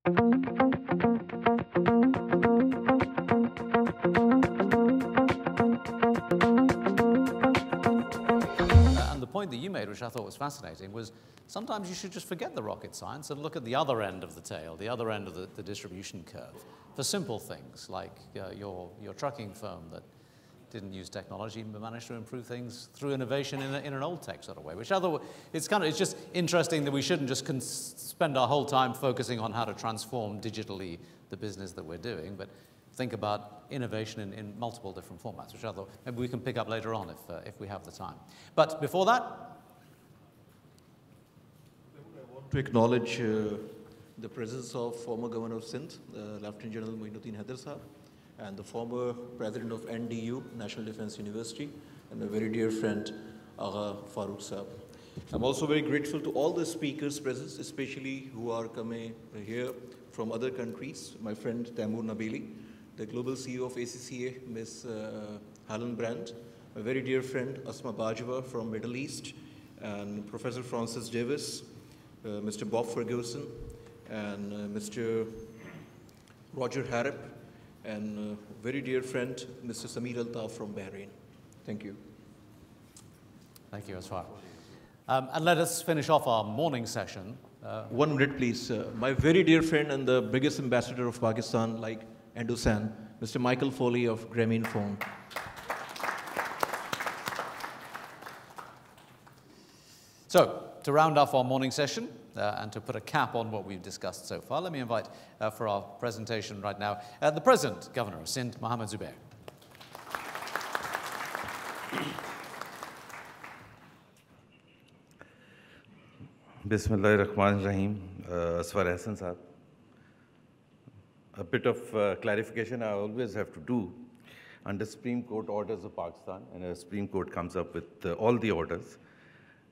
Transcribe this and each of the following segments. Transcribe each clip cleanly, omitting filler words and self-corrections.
And the point that you made, which I thought was fascinating, was sometimes you should just forget the rocket science and look at the other end of the tail, the other end of the distribution curve, for simple things like your trucking firm that didn't use technology but managed to improve things through innovation in an old tech sort of way. It's just interesting that we shouldn't just spend our whole time focusing on how to transform digitally the business that we're doing, but think about innovation in multiple different formats, which I thought maybe we can pick up later on if we have the time. But before that, I want to acknowledge the presence of former Governor of Sindh, Lieutenant General Moinuddin Haider Sahab, and the former president of NDU, National Defense University, and my very dear friend, Agha Farooq Sahab. I'm also very grateful to all the speakers present, especially who are coming here from other countries. My friend Taimur Nabili, the global CEO of ACCA, Ms. Helen Brandt, my very dear friend Asma Bajwa from Middle East, and Professor Francis Davis, Mr. Bob Ferguson, and Mr. Roger Harrop, and very dear friend, Mr. Samir Altaf from Bahrain. Thank you. Thank you, Asfar. And let us finish off our morning session. 1 minute, please. My very dear friend and the biggest ambassador of Pakistan, like Endosan, Mr. Michael Foley of Grameenphone. So, to round off our morning session and to put a cap on what we've discussed so far, let me invite for our presentation right now the Present Governor of Sindh, Mohammed Zubair. Bismillahirrahmanirrahim, Asfar Hassan Saab. A bit of clarification I always have to do. Under Supreme Court orders of Pakistan, and the Supreme Court comes up with all the orders,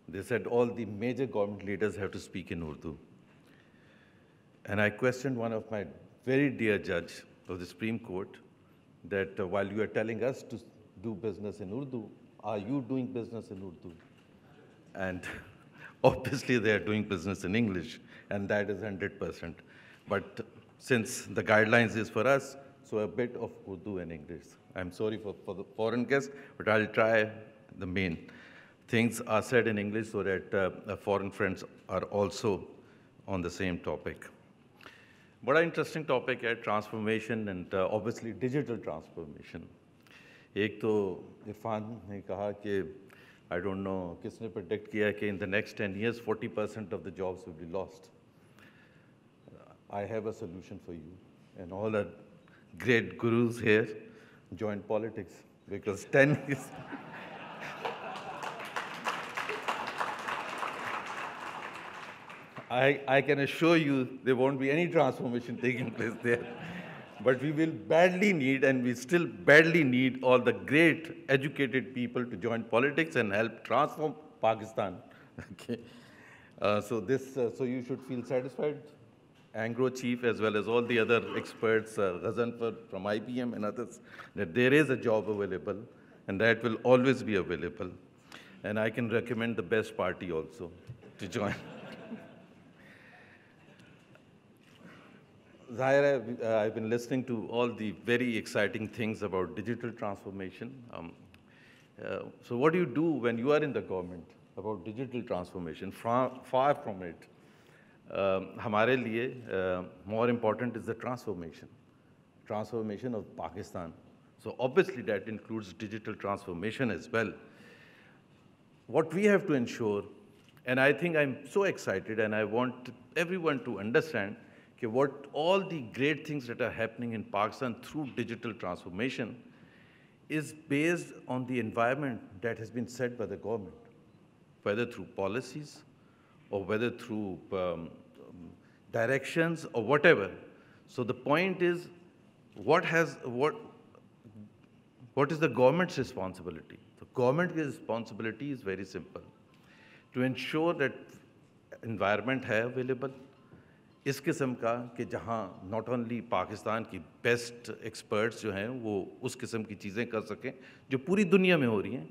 they said all the major government leaders have to speak in Urdu. And I questioned one of my very dear judge of the Supreme Court that while you are telling us to do business in Urdu, are you doing business in Urdu? And obviously they are doing business in English, and that is 100%. But since the guidelines is for us, so a bit of Urdu and English. I'm sorry for the foreign guests, but I'll try the main. Things are said in English so that foreign friends are also on the same topic. बड़ा interesting topic है transformation and obviously digital transformation. एक तो इरफान ने कहा कि I don't know किसने predict किया कि in the next 10 years 40% of the jobs will be lost. I have a solution for you and all the great gurus here join politics because 10 years. I can assure you there won't be any transformation taking place there. But we will badly need, and we still badly need, all the great educated people to join politics and help transform Pakistan. Okay. So you should feel satisfied, Anglo Chief, as well as all the other experts, Ghazanfar from IBM and others, that there is a job available, and that will always be available. And I can recommend the best party also to join. Zahira, I've been listening to all the very exciting things about digital transformation. So what do you do when you are in the government about digital transformation? Far from it. हमारे लिए more important is the transformation of Pakistan. So obviously that includes digital transformation as well. What we have to ensure, and I think I'm so excited and I want everyone to understand what all the great things that are happening in Pakistan through digital transformation is based on the environment that has been set by the government, whether through policies or whether through directions or whatever. So the point is, what is the government's responsibility? The government's responsibility is very simple, to ensure that environment है available, इस किस्म का कि जहाँ not only Pakistan की best experts जो हैं वो उस किस्म की चीज़ें कर सकें जो पूरी दुनिया में हो रही हैं,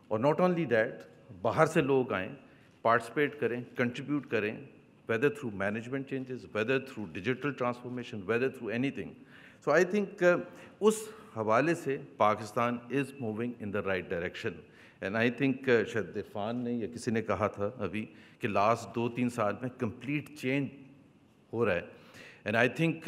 और not only that बाहर से लोग आएँ, participate करें, contribute करें, whether through management changes, whether through digital transformation, whether through anything. So I think उस हवाले से Pakistan is moving in the right direction. And I think शायद इरफान ने या किसी ने कहा था अभी कि लास्ट 2-3 साल में complete change हो रहा है. And I think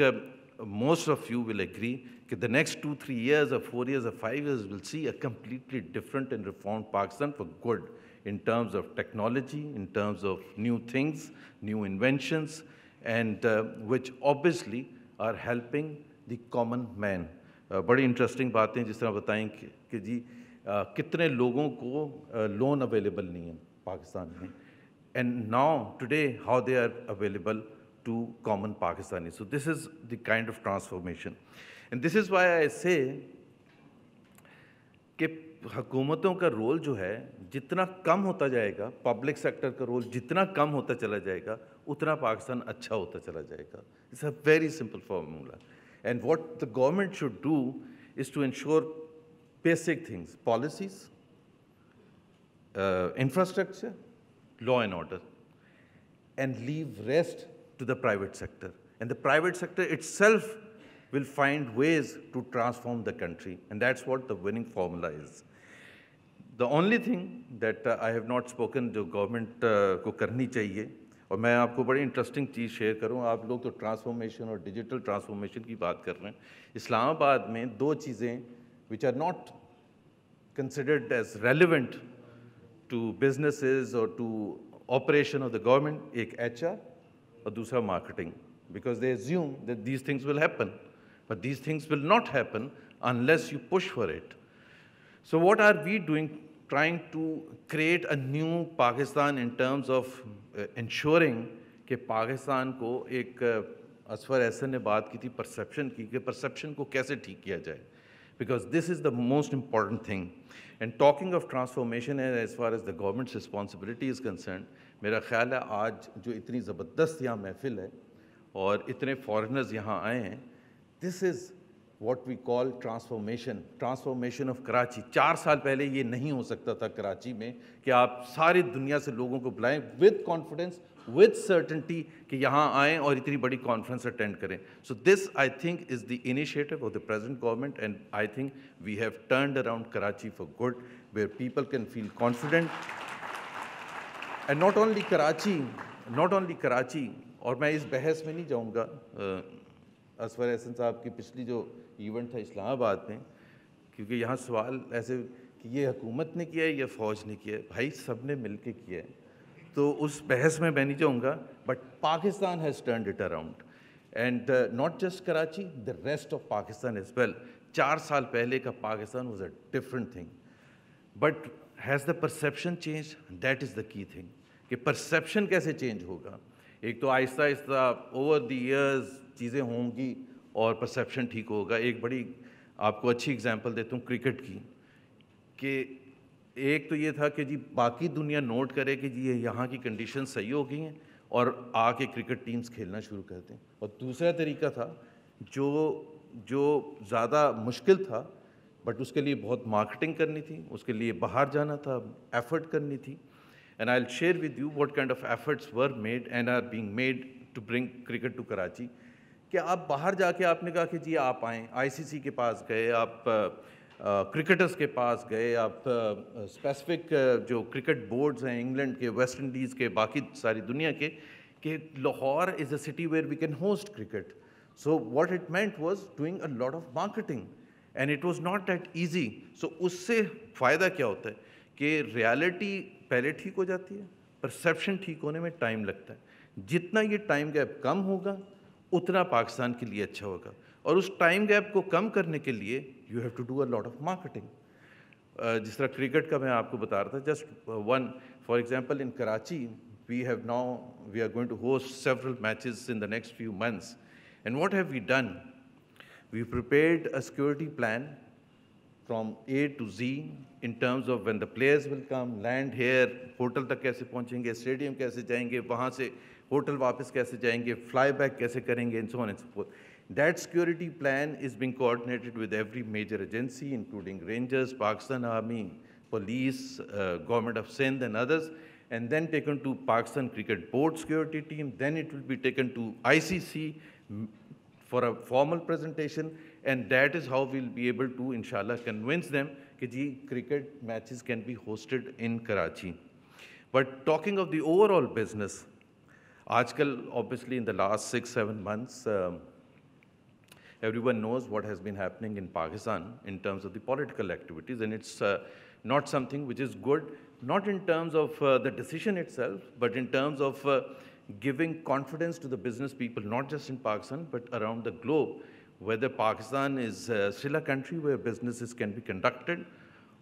most of you will agree that the next 2-3 years or 4 years or 5 years will see a completely different and reformed Pakistan for good in terms of technology, in terms of new things, new inventions, and which obviously are helping the common man. बड़ी interesting बातें जिस तरह बताएं कि जी कितने लोगों को loan available नहीं है पाकिस्तान में, and now today how they are available to common Pakistanis. So this is the kind of transformation. And this is why I say कि हुकूमतों का रोल जो है जितना कम होता जाएगा, पब्लिक सेक्टर का रोल जितना कम होता चला जाएगा, उतना पाकिस्तान अच्छा होता चला जाएगा. It's a very simple formula. And what the government should do is to ensure basic things, policies, infrastructure, law and order, and leave rest to the private sector. And the private sector itself will find ways to transform the country. And that's what the winning formula is. The only thing that I have not spoken जो government को करनी चाहिए, और मैं आपको बड़ी interesting चीज़ share करूँ, आप लोग तो ट्रांसफॉर्मेशन और डिजिटल ट्रांसफॉर्मेशन की बात कर रहे हैं. इस्लामाबाद में 2 चीज़ें which are not considered as relevant to businesses or to operation of the government, एक HR और दूसरा marketing, because they assume that these things will happen, but these things will not happen unless you push for it. So what are we doing? Trying to create a new Pakistan in terms of ensuring कि पाकिस्तान को एक असफर एहसन ने बात की थी perception की, कि perception को कैसे ठीक किया जाए, because this is the most important thing. And talking of transformation and as far as the government's responsibility is concerned, मेरा ख्याल है आज जो इतनी ज़बरदस्त यहाँ महफिल है और इतने foreigners यहाँ आए हैं, this is what we call transformation of Karachi. 4 साल पहले ये नहीं हो सकता था कराची में कि आप सारी दुनिया से लोगों को बुलाएं with confidence, with certainty कि यहाँ आएं और इतनी बड़ी conference attend करें. So this, I think, is the initiative of the present government, and I think we have turned around Karachi for good, where people can feel confident. And not only Karachi, और मैं इस बहस में नहीं जाऊँगा, असफर एहसन साहब की पिछली जो इवेंट था इस्लामाबाद में, क्योंकि यहाँ सवाल ऐसे कि ये हुकूमत ने किया है या फ़ौज ने किया है, भाई सब ने मिल के किया है, तो उस बहस में मैं नहीं जाऊँगा. But Pakistan has turned it around, and not just Karachi, the rest of Pakistan as well. 4 साल पहले का Pakistan was a different thing, but has the perception change? That is the key thing, कि परसेप्शन कैसे चेंज होगा. एक तो Aahista Aahista over the years चीज़ें होंगी और परसेप्शन ठीक होगा. एक बड़ी आपको अच्छी एग्जांपल देता हूँ क्रिकेट की, कि एक तो ये था कि जी बाकी दुनिया नोट करे कि जी यहाँ की कंडीशन सही हो गई हैं और आके क्रिकेट टीम्स खेलना शुरू कर दें. और दूसरा तरीका था जो ज़्यादा मुश्किल था, बट उसके लिए बहुत मार्केटिंग करनी थी, उसके लिए बाहर जाना था, एफर्ट करनी थी. And I will share with you what kind of efforts were made and are being made to bring cricket to Karachi. कि आप बाहर जाके आपने कहा कि जी आप आएँ, आईसीसी के पास गए, आप क्रिकेटर्स के पास गए, आप स्पेसिफिक जो क्रिकेट बोर्ड्स हैं इंग्लैंड के, वेस्ट इंडीज़ के, बाकी सारी दुनिया के, कि Lahore is a city where we can host cricket. So what it meant was doing a lot of marketing, and it was not that easy. So उससे फ़ायदा क्या होता है कि रियलिटी पहले ठीक हो जाती है, परसेप्शन ठीक होने में टाइम लगता है. जितना ये टाइम गैप कम होगा उतना पाकिस्तान के लिए अच्छा होगा. और उस टाइम गैप को कम करने के लिए you have to do a lot of marketing. जिस तरह क्रिकेट का मैं आपको बता रहा था, just one for example, in Karachi we are going to host several matches in the next few months. And what have we done? We prepared a security plan from A to Z in terms of when the players will come, land here, hotel तक कैसे पहुंचेंगे, stadium कैसे जाएंगे, वहाँ से hotel वापस कैसे जाएंगे, फ्लाई बैक कैसे करेंगे, and so on and so forth. That security plan is being coordinated with every major agency, including Rangers, Pakistan Army, police, government of Sindh and others. and then taken to Pakistan Cricket Board security team, then it will be taken to ICC for a formal presentation, and that is how we'll be able to, inshallah, convince them that cricket matches can be hosted in Karachi. But talking of the overall business, Aajkal, obviously in the last 6-7 months, everyone knows what has been happening in Pakistan in terms of the political activities, and it's not something which is good, not in terms of the decision itself, but in terms of giving confidence to the business people, not just in Pakistan, but around the globe, whether Pakistan is still a country where businesses can be conducted,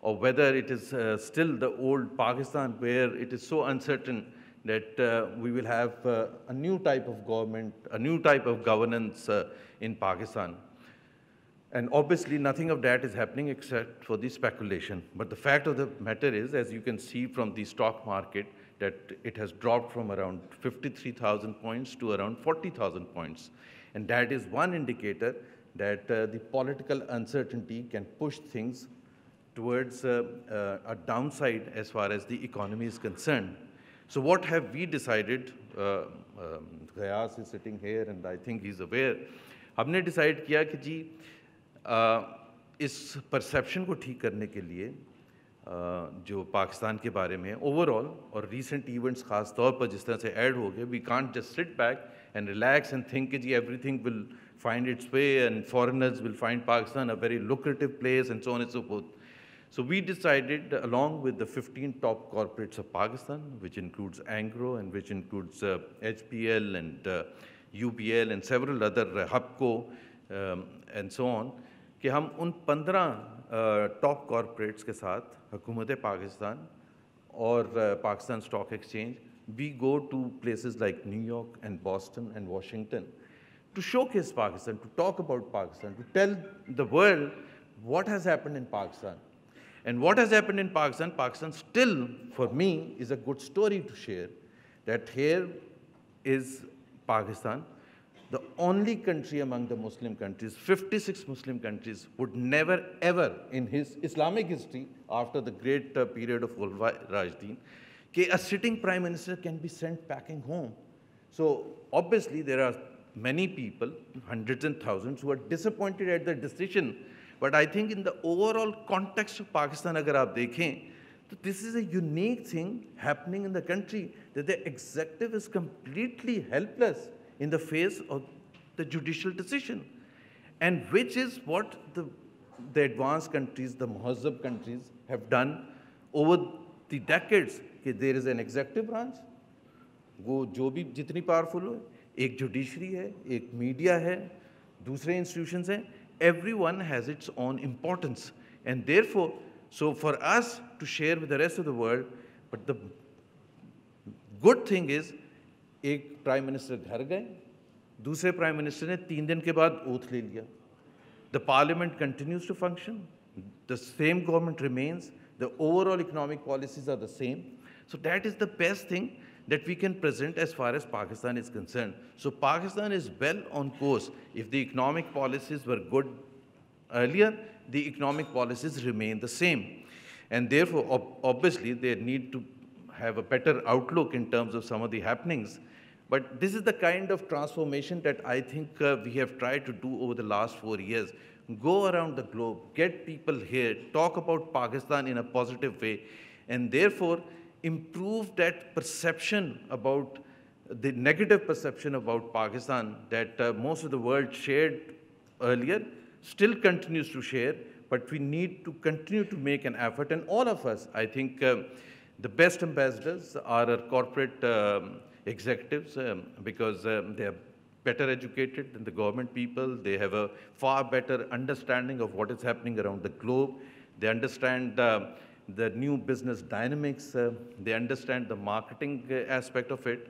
or whether it is still the old Pakistan where it is so uncertain that we will have a new type of government, a new type of governance in Pakistan. And obviously, nothing of that is happening except for the speculation. But the fact of the matter is, as you can see from the stock market, that it has dropped from around 53,000 points to around 40,000 points. And that is one indicator that the political uncertainty can push things towards a downside as far as the economy is concerned. So what have we decided? Ghayas is sitting here and I think he's aware. हमने decide किया कि जी इस perception को ठीक करने के लिए जो पाकिस्तान के बारे में ओवरऑल और recent events खास तौर पर जिस तरह से ऐड हो गए, we can't just sit back and relax and think कि जी everything will find its way and foreigners will find Pakistan a very lucrative place and so on and so forth. So we decided, along with the 15 top corporates of Pakistan, which includes Angro and which includes HPL and UBL and several other HUBCO and so on, कि हम उन 15 top corporates के साथ हुकूमत पाकिस्तान और Pakistan Stock Exchange, we go to places like New York and Boston and Washington to showcase Pakistan, to talk about Pakistan, to tell the world what has happened in Pakistan. And what has happened in Pakistan, Pakistan still, for me, is a good story to share, that here is Pakistan, the only country among the Muslim countries, 56 Muslim countries, would never ever in his Islamic history, after the great period of Khulafa Rashidin, a sitting prime minister can be sent packing home. So obviously there are many people, hundreds and thousands, who are disappointed at the decision. But I think in the overall context of Pakistan, agar aap dekhein, this is a unique thing happening in the country, that the executive is completely helpless in the face of the judicial decision. And which is what the advanced countries, the muhazzab countries have done over the decades. That there is an executive branch, वो जो भी जितनी powerful हो, एक judiciary है, एक media है, दूसरे institutions हैं, everyone has its own importance. And therefore, so for us to share with the rest of the world, but the good thing is, एक Prime Minister घर गए, दूसरे Prime Minister ने 3 दिन के बाद oath ले लिया. The Parliament continues to function, the same government remains, the overall economic policies are the same. So that is the best thing that we can present as far as Pakistan is concerned. So Pakistan is well on course. If the economic policies were good earlier, the economic policies remain the same. And therefore, obviously, they need to have a better outlook in terms of some of the happenings. But this is the kind of transformation that I think we have tried to do over the last 4 years. Go around the globe, get people here, talk about Pakistan in a positive way, and therefore, improve that perception about the negative perception about Pakistan that most of the world shared earlier, still continues to share, but we need to continue to make an effort. And all of us, I think the best ambassadors are our corporate executives because they are better educated than the government people. They have a far better understanding of what is happening around the globe. They understand the new business dynamics, they understand the marketing aspect of it.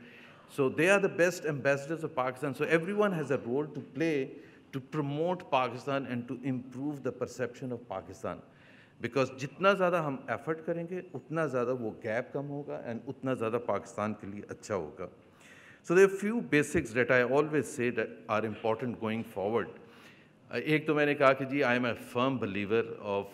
So they are the best ambassadors of Pakistan. So everyone has a role to play to promote Pakistan and to improve the perception of Pakistan. Because jitna zyada hum effort karenge, utna zyada wo gap kam hoga and utna zyada Pakistan ke liye acha hoga. So there are few basics that I always say that are important going forward. Ek to maine kaha ki ji, I am a firm believer of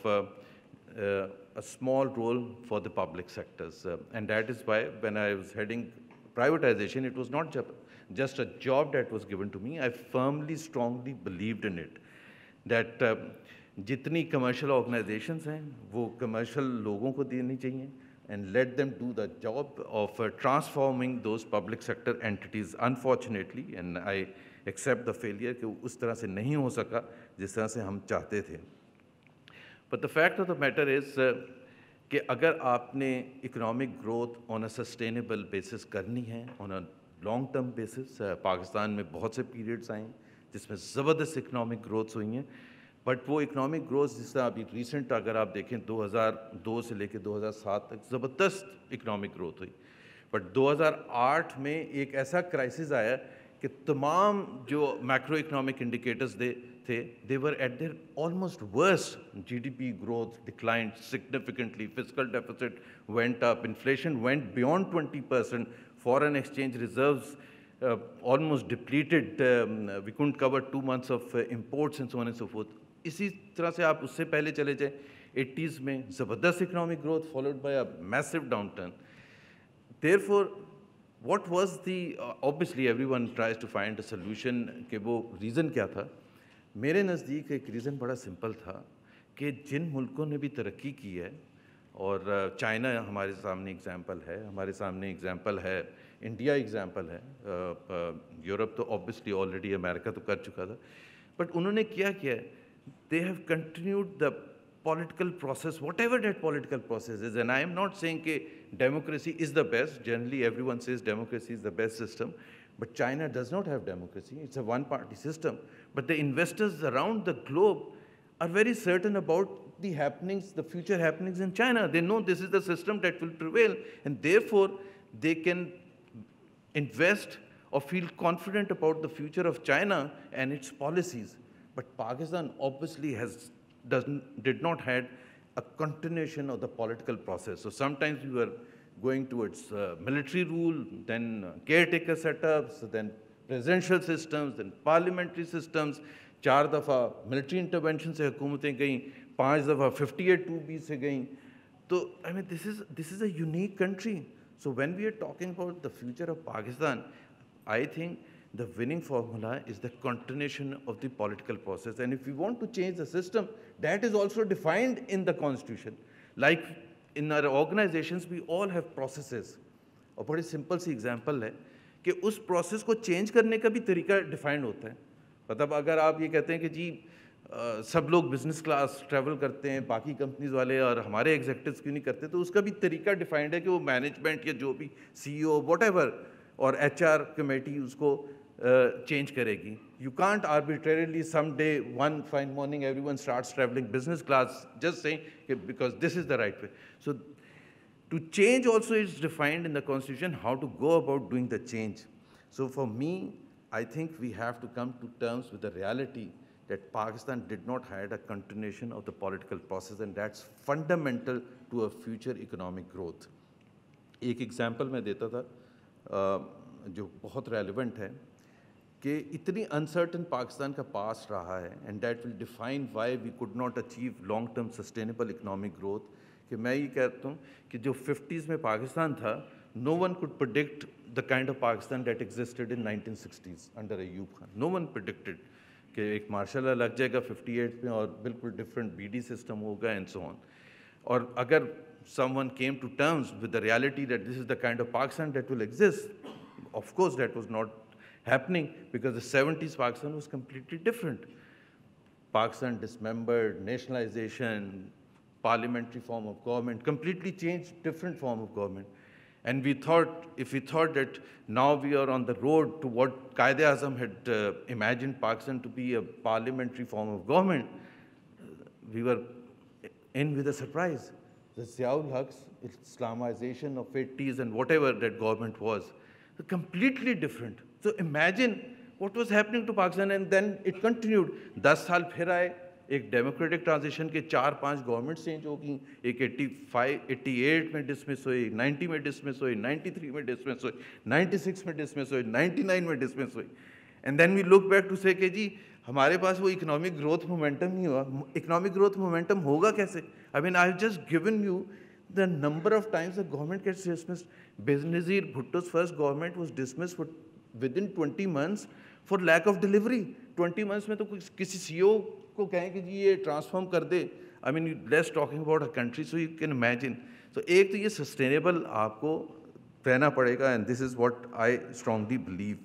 a small role for the public sectors. And that is why when I was heading privatization, it was not just a job that was given to me. I firmly, strongly believed in it, that जितनी commercial organizations हैं, वो commercial लोगों को देनी चाहिए, and let them do the job of transforming those public sector entities. Unfortunately, and I accept the failure कि उस तरह से नहीं हो सका जिस तरह से हम चाहते थे. But the fact of the matter is कि अगर आपने economic growth on a sustainable basis करनी है, on a long term basis, Pakistan में बहुत से periods आए जिसमें ज़बरदस्त economic growth हुई हैं, बट वो इकोनॉमिक ग्रोथ जिस तरह अभी रिसेंट अगर आप देखें 2002 से लेकर 2007 तक ज़बरदस्त इकोनॉमिक ग्रोथ हुई, बट 2008 में एक ऐसा क्राइसिस आया कि तमाम जो मैक्रो इकोनॉमिक इंडिकेटर्स थे they were at their almost worst. GDP growth declined significantly, fiscal deficit went up, inflation went beyond 20%, foreign exchange reserves almost depleted, we couldn't cover 2 months of imports and so on and so forth. इसी तरह से आप उससे पहले चले जाए 80s में ज़बरदस्त economic growth followed by a massive downturn. Therefore, what was the obviously everyone tries to find a solution कि वो रीज़न क्या था. मेरे नज़दीक एक रीज़न बड़ा सिंपल था कि जिन मुल्कों ने भी तरक्की की है, और चाइना हमारे सामने एग्जाम्पल है, हमारे सामने एग्जाम्पल है, इंडिया एग्जाम्पल है, यूरोप तो ऑब्वियसली ऑलरेडी, अमेरिका तो कर चुका था, बट उन्होंने क्या किया है, they have continued the political process, whatever that political process is. And I am not saying that democracy is the best. Generally, everyone says democracy is the best system. But China does not have democracy. It's a one-party system. But the investors around the globe are very certain about the happenings, the future happenings in China. They know this is the system that will prevail. And therefore, they can invest or feel confident about the future of China and its policies. But Pakistan obviously did not had a continuation of the political process. So sometimes we were going towards military rule, then caretaker setups, then presidential systems, then parliamentary systems. 4 दफ़ा military intervention से हुकूमतें गईं, 5 दफ़ा 58(2)(b से गईं. So I mean, this is a unique country. So when we are talking about the future of Pakistan, I think the winning formula is the continuation of the political process. And if we want to change the system, that is also defined in the constitution. Like in our organizations, we all have processes. और बड़ी simple सी example है कि उस process को change करने का भी तरीका डिफाइंड होता है. मतलब अगर आप ये कहते हैं कि जी सब लोग बिजनेस क्लास ट्रैवल करते हैं, बाकी कंपनीज वाले और हमारे एग्जीक्यूटिव्स क्यों नहीं करते, तो उसका भी तरीका डिफाइंड है कि वो मैनेजमेंट या जो भी CEO व्हाटएवर और HR कमेटी उसको change करेगी. You can't arbitrarily someday, one fine morning, everyone starts traveling business class, just saying because this is the right way. So to change also is defined in the constitution how to go about doing the change. So for me, I think we have to come to terms with the reality that Pakistan did not have a continuation of the political process, and that's fundamental to a future economic growth. एक example मैं देता था जो बहुत relevant है कि इतनी uncertain Pakistan का पास रहा है, and that will define why we could not achieve long term sustainable economic growth. कि मैं ये कहता हूँ कि जो 50s में पाकिस्तान था, no one could predict the kind of Pakistan that existed in 1960s under Ayub Khan. No one predicted कि एक मार्शल लग जाएगा 58 में और बिल्कुल डिफरेंट BD सिस्टम होगा एंड सो ऑन. और अगर someone came to terms with the reality that this is the kind of Pakistan that will exist, of course that was not happening because the 70s Pakistan was completely different. Pakistan dismembered, nationalization, parliamentary form of government, completely changed, different form of government. And we thought, if we thought that now we are on the road to what Quaid-e-Azam had imagined Pakistan to be a parliamentary form of government, we were in with a surprise. The Ziaul Haq's Islamization of 80s and whatever that government was completely different. So imagine what was happening to Pakistan, and then it continued. 10 साल फिर आए, एक democratic transition के 4-5 government change होगी, एक 88 में dismiss हुई, 90 में डिसमिस हुई, 93 में डिसमिस हुई, 96 में डिसमिस हुई, 99 में डिसमिस हुई. And then we look back to say कि जी हमारे पास वो economic growth momentum नहीं हुआ. Economic growth momentum होगा कैसे? I mean, I've just given you the number of times the government gets dismissed. Benazir Bhutto's first government was dismissed within 20 months for lack of delivery. 20 months में तो किसी CEO को कहें कि जी ये transform कर दे. I mean, less talking about a country, so you can imagine. So एक तो ये sustainable आपको रहना पड़ेगा, and this is what I strongly believe.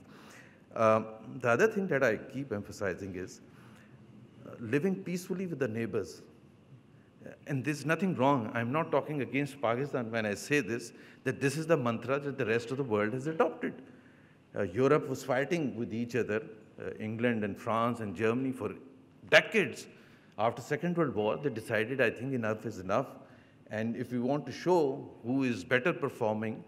The other thing that I keep emphasizing is living peacefully with the neighbors. And there's nothing wrong. I'm not talking against Pakistan when I say this, that this is the mantra that the rest of the world has adopted. Europe was fighting with each other, England and France and Germany for decades. After Second World War, they decided, I think enough is enough. And if we want to show who is better performing,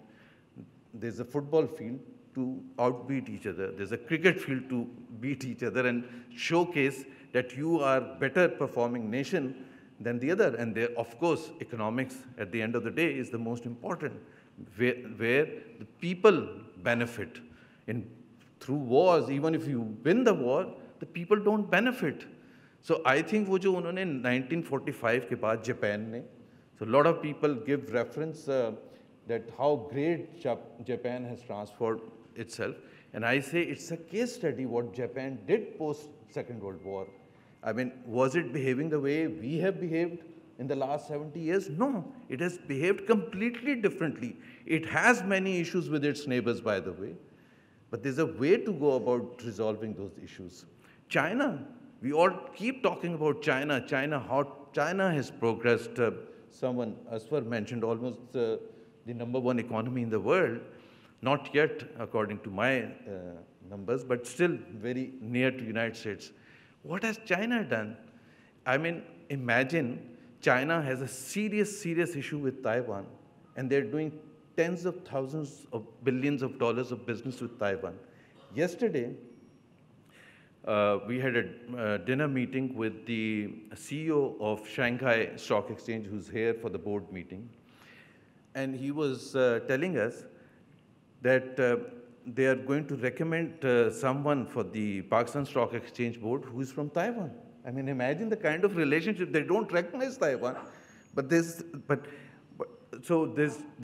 there's a football field to outbeat each other. There's a cricket field to beat each other and showcase that you are better performing nation than the other. And there, of course, economics at the end of the day is the most important, where the people benefit. Through wars, even if you win the war, the people don't benefit. So I think वो जो उन्होंने 1945 के बाद Japan ने, so a lot of people give reference that how great Japan has transformed itself. And I say it's a case study what Japan did post Second World War. I mean, was it behaving the way we have behaved in the last 70 years? No, it has behaved completely differently. It has many issues with its neighbors, by the way, but there's a way to go about resolving those issues. China, we all keep talking about China, how China has progressed. Someone, Asfar mentioned, almost the #1 economy in the world. Not yet, according to my numbers, but still very near to United States. What has China done? I mean, imagine China has a serious issue with Taiwan, and they're doing tens of thousands of billions of dollars of business with Taiwan. Yesterday, we had a dinner meeting with the CEO of Shanghai Stock Exchange, who's here for the board meeting. And he was telling us that they are going to recommend someone for the Pakistan Stock Exchange Board who is from Taiwan. I mean, imagine the kind of relationship. They don't recognize Taiwan, but there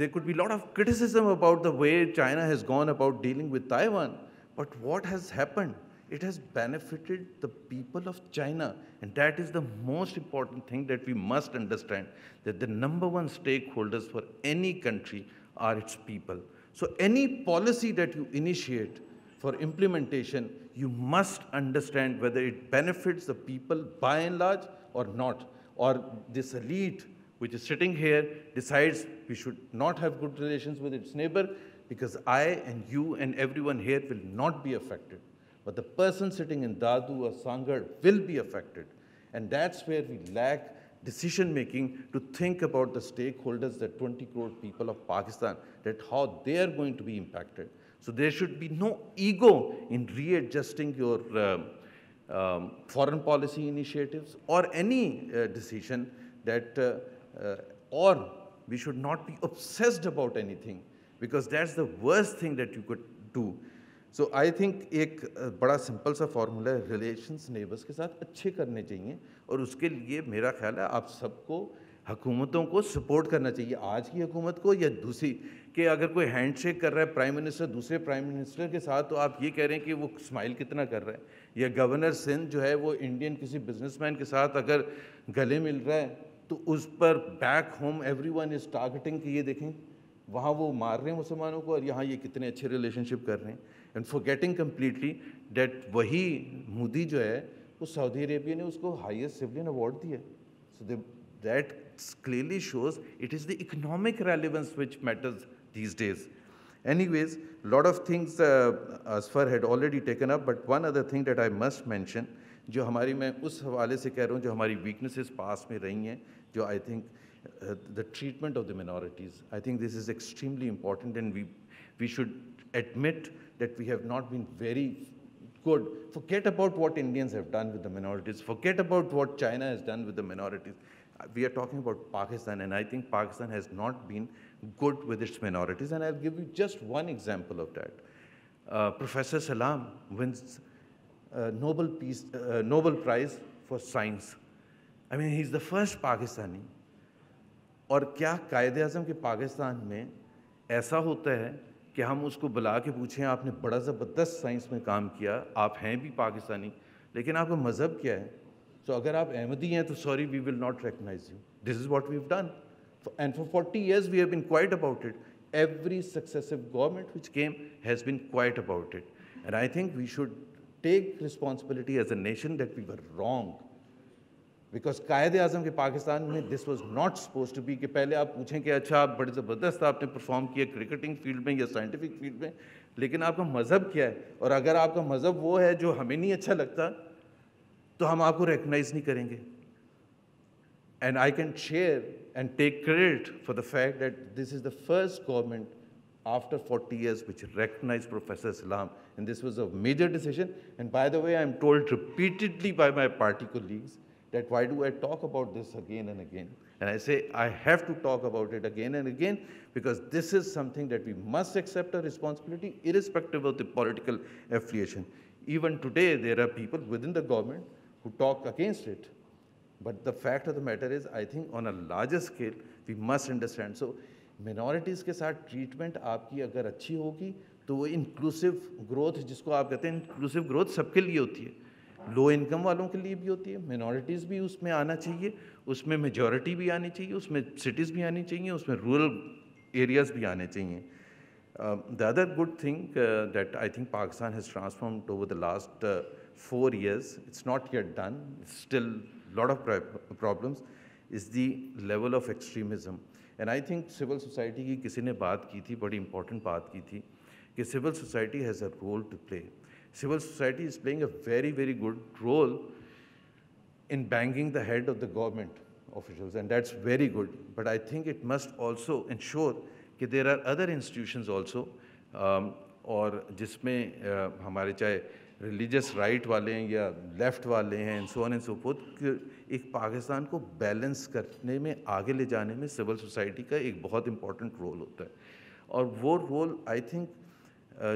could be a lot of criticism about the way China has gone about dealing with Taiwan. But what has happened? It has benefited the people of China. And that is the most important thing that we must understand, that the #1 stakeholders for any country are its people. So any policy that you initiate for implementation, you must understand whether it benefits the people by and large or not. Or this elite, which is sitting here, decides we should not have good relations with its neighbor because I and you and everyone here will not be affected. But the person sitting in Dadu or Sangar will be affected. And that's where we lack decision-making to think about the stakeholders, the 20 crore people of Pakistan, that how they are going to be impacted. So there should be no ego in readjusting your foreign policy initiatives or any decision that, or we should not be obsessed about anything, because that's the worst thing that you could do. So I think एक बड़ा simple सा formula है, relations neighbours के साथ अच्छे करने चाहिए, और उसके लिए मेरा ख्याल है आप सबको हुकूमतों को सपोर्ट करना चाहिए, आज की हुकूमत को या दूसरी, कि अगर कोई हैंडशेक कर रहा है प्राइम मिनिस्टर दूसरे प्राइम मिनिस्टर के साथ, तो आप ये कह रहे हैं कि वो स्माइल कितना कर रहा है, या गवर्नर सिंध जो है वो इंडियन किसी बिजनेसमैन के साथ अगर गले मिल रहा है तो उस पर back home everyone is targeting कि ये देखें वहाँ वो मार रहे हैं मुसलमानों को और यहाँ ये कितने अच्छे रिलेशनशिप कर रहे हैं, एंड फॉरगेटिंग कम्प्लीटली डेट वही मोदी जो है वो सऊदी अरेबिया ने उसको हाईएस्ट सिविलियन अवार्ड दिया. So that clearly shows it is the economic relevance which matters these days. Anyways, a lot of things Asfar had already taken up, but one other thing that I must mention, जो हमारी, मैं उस हवाले से कह रहा हूँ जो हमारी weaknesses पास में रही हैं, जो I think the treatment of the minorities. I think this is extremely important, and we should admit that we have not been very good. Forget about what Indians have done with the minorities. Forget about what China has done with the minorities. We are talking about Pakistan, and I think Pakistan has not been good with its minorities. And I'll give you just one example of that. Professor Salam, when Nobel Prize for Science. I mean, he's the first Pakistani. और क्या कायदे-आज़म के पाकिस्तान में ऐसा होता है कि हम उसको बुला के पूछें आपने बड़ा ज़बरदस्त साइंस में काम किया, आप हैं भी पाकिस्तानी, लेकिन आपका मज़हब क्या है? तो अगर आप अहमदी हैं तो sorry we will not recognize you. This is what we have done, and for 40 years we have been quiet about it. Every successive government which came has been quiet about it, and I think we should take responsibility as a nation that we were wrong. Because Quaid-e Azam के पाकिस्तान में this was not suppose to be कि पहले आप पूछें कि अच्छा आप बड़े ज़बरदस्त आपने परफॉर्म किया क्रिकेटिंग फील्ड में या साइंटिफिक फील्ड में, लेकिन आपका मज़हब क्या है? और अगर आपका मज़हब वो है जो हमें नहीं अच्छा लगता तो हम आपको रिकग्नाइज नहीं करेंगे. And I can share and take credit for the fact that this is the first government after 40 years which recognized Professor Salam, and this was a major decision. And by the way, I am told repeatedly by my party colleagues that why do I talk about this again and again? And I say I have to talk about it again and again because this is something that we must accept a responsibility irrespective of the political affiliation. Even today, there are people within the government who talk against it. But the fact of the matter is, I think on a larger scale, we must understand. So, minorities के साथ treatment आपकी अगर अच्छी होगी तो वो inclusive growth जिसको आप कहते हैं inclusive growth सबके लिए होती है. लो इनकम वालों के लिए भी होती है, मिनॉरिटीज़ भी उसमें आना चाहिए, उसमें मेजॉरिटी भी आनी चाहिए, उसमें सिटीज़ भी आनी चाहिए, उसमें रूरल एरियाज़ भी आने चाहिए. The other good thing that I think Pakistan has transformed over the last 4 years, it's not yet done, it's still a lot of problems, is the level of extremism. And I think civil society की किसी ने बात की थी, बड़ी important बात की थी कि civil society has a role to play. Civil society is playing a very, very good role in banging the head of the government officials, and that's very good. But I think it must also ensure that there are other institutions also, और जिसमें हमारे चाहे religious right वाले हैं या left वाले हैं and so on and so fourth, एक पाकिस्तान को बैलेंस करने में आगे ले जाने में सिविल सोसाइटी का एक बहुत इंपॉर्टेंट रोल होता है. और वो रोल आई थिंक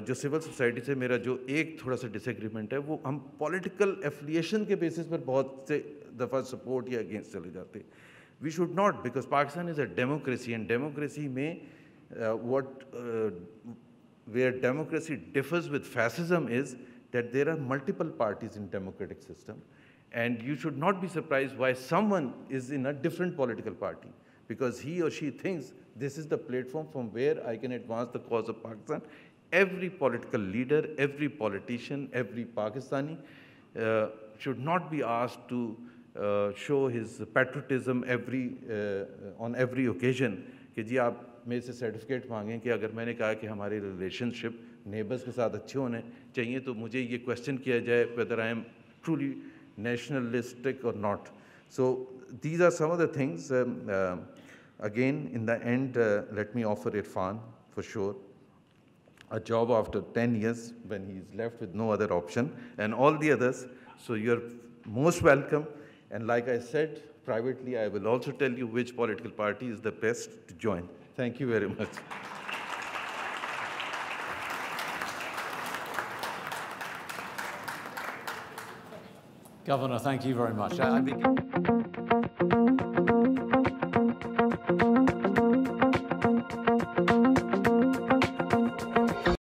जो सिविल सोसाइटी से मेरा जो एक थोड़ा सा डिसएग्रीमेंट है, वो हम पॉलिटिकल एफिलिएशन के बेसिस पर बहुत से दफ़ा सपोर्ट या अगेंस्ट चले जाते हैं. We should not, because Pakistan is a democracy, and democracy में where democracy differs with fascism is that there are multiple parties in democratic system, and you should not be surprised why someone is in a different political party, because he or she thinks this is the platform from where I can advance the cause of Pakistan. Every political leader, every politician, every Pakistani should not be asked to show his patriotism on every occasion कि जी आप मेरे से certificate मांगें कि अगर मैंने कहा कि हमारी रिलेशनशिप नेबर्स के साथ अच्छे होने चाहिए तो मुझे ये क्वेश्चन किया जाए whether I am truly nationalistic or not. So these are some of the things. Again, in the end, let me offer Irfan for sure a job after 10 years when he is left with no other option, and all the others. So you're most welcome. And like I said, privately, I will also tell you which political party is the best to join. Thank you very much. Governor, thank you very much.